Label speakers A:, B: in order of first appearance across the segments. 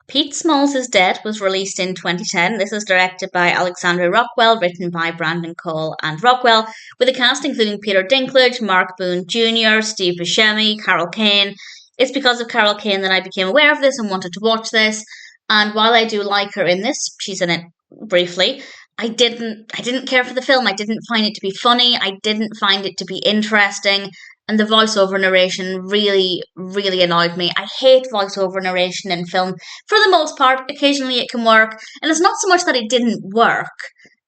A: Pete Smalls is Dead was released in 2010. This is directed by Alexandra Rockwell, written by Brandon Cole and Rockwell, with a cast including Peter Dinklage, Mark Boone Jr., Steve Buscemi, Carol Kane. It's because of Carol Kane that I became aware of this and wanted to watch this. And while I do like her in this, she's in it briefly. I didn't care for the film. I didn't find it to be funny. I didn't find it to be interesting. And the voiceover narration really, really annoyed me. I hate voiceover narration in film for the most part. Occasionally it can work, and it's not so much that it didn't work,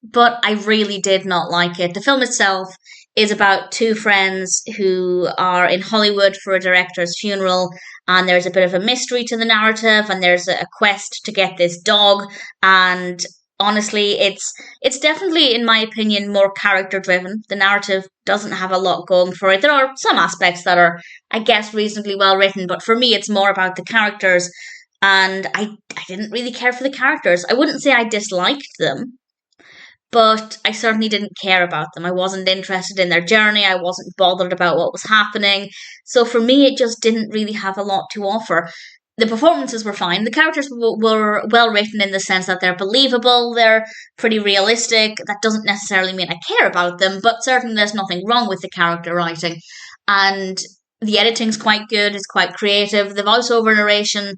A: but I really did not like it. The film itself is about two friends who are in Hollywood for a director's funeral, and there's a bit of a mystery to the narrative, and there's a quest to get this dog, and honestly, it's definitely, in my opinion, more character driven. The narrative doesn't have a lot going for it. There are some aspects that are, I guess, reasonably well written, but for me, it's more about the characters. And I didn't really care for the characters. I wouldn't say I disliked them, but I certainly didn't care about them. I wasn't interested in their journey. I wasn't bothered about what was happening. So for me, it just didn't really have a lot to offer. The performances were fine. The characters were well written in the sense that they're believable, they're pretty realistic. That doesn't necessarily mean I care about them, but certainly there's nothing wrong with the character writing. And the editing's quite good, it's quite creative. The voiceover narration,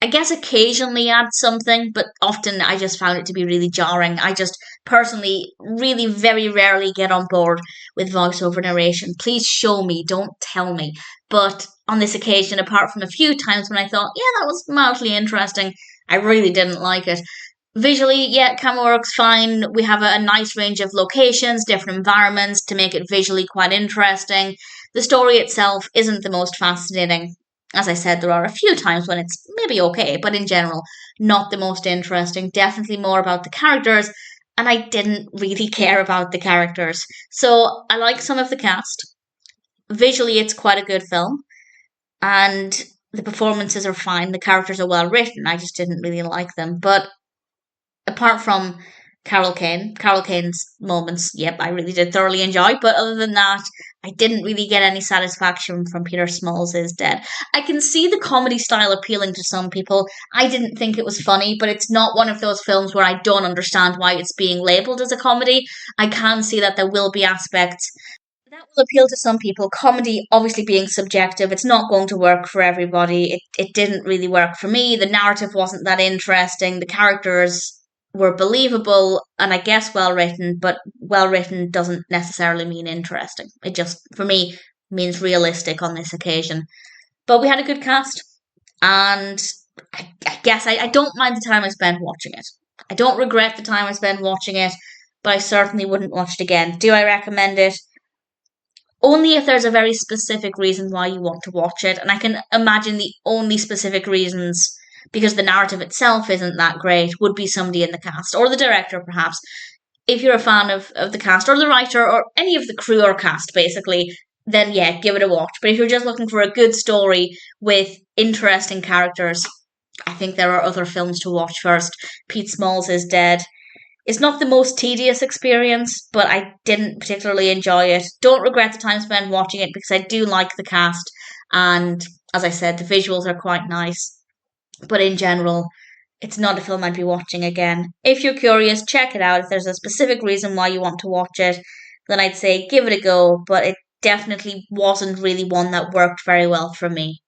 A: I guess, occasionally adds something, but often I just found it to be really jarring. I just personally really very rarely get on board with voiceover narration. Please show me, don't tell me. But on this occasion, apart from a few times when I thought, yeah, that was mildly interesting, I really didn't like it. Visually, yeah, camera works fine. We have a nice range of locations, different environments to make it visually quite interesting. The story itself isn't the most fascinating. As I said, there are a few times when it's maybe okay, but in general, not the most interesting. Definitely more about the characters, and I didn't really care about the characters. So I like some of the cast. Visually, it's quite a good film, and the performances are fine. The characters are well written. I just didn't really like them. But apart from Carol Kane's moments, yep, I really did thoroughly enjoy. But other than that, I didn't really get any satisfaction from Peter Smalls is Dead. I can see the comedy style appealing to some people. I didn't think it was funny, but it's not one of those films where I don't understand why it's being labelled as a comedy. I can see that there will be aspects that will appeal to some people. Comedy, obviously being subjective, it's not going to work for everybody. It didn't really work for me. The narrative wasn't that interesting. The characters were believable and I guess well written, but well written doesn't necessarily mean interesting. It just, for me, means realistic on this occasion. But we had a good cast, and I guess I don't mind the time I spent watching it. I don't regret the time I spent watching it, but I certainly wouldn't watch it again. Do I recommend it? Only if there's a very specific reason why you want to watch it, and I can imagine the only specific reasons, because the narrative itself isn't that great, would be somebody in the cast, or the director perhaps. If you're a fan of the cast, or the writer, or any of the crew or cast, basically, then yeah, give it a watch. But if you're just looking for a good story with interesting characters, I think there are other films to watch first. Pete Smalls is Dead. It's not the most tedious experience, but I didn't particularly enjoy it. Don't regret the time spent watching it because I do like the cast, and as I said, the visuals are quite nice. But in general, it's not a film I'd be watching again. If you're curious, check it out. If there's a specific reason why you want to watch it, then I'd say give it a go, but it definitely wasn't really one that worked very well for me.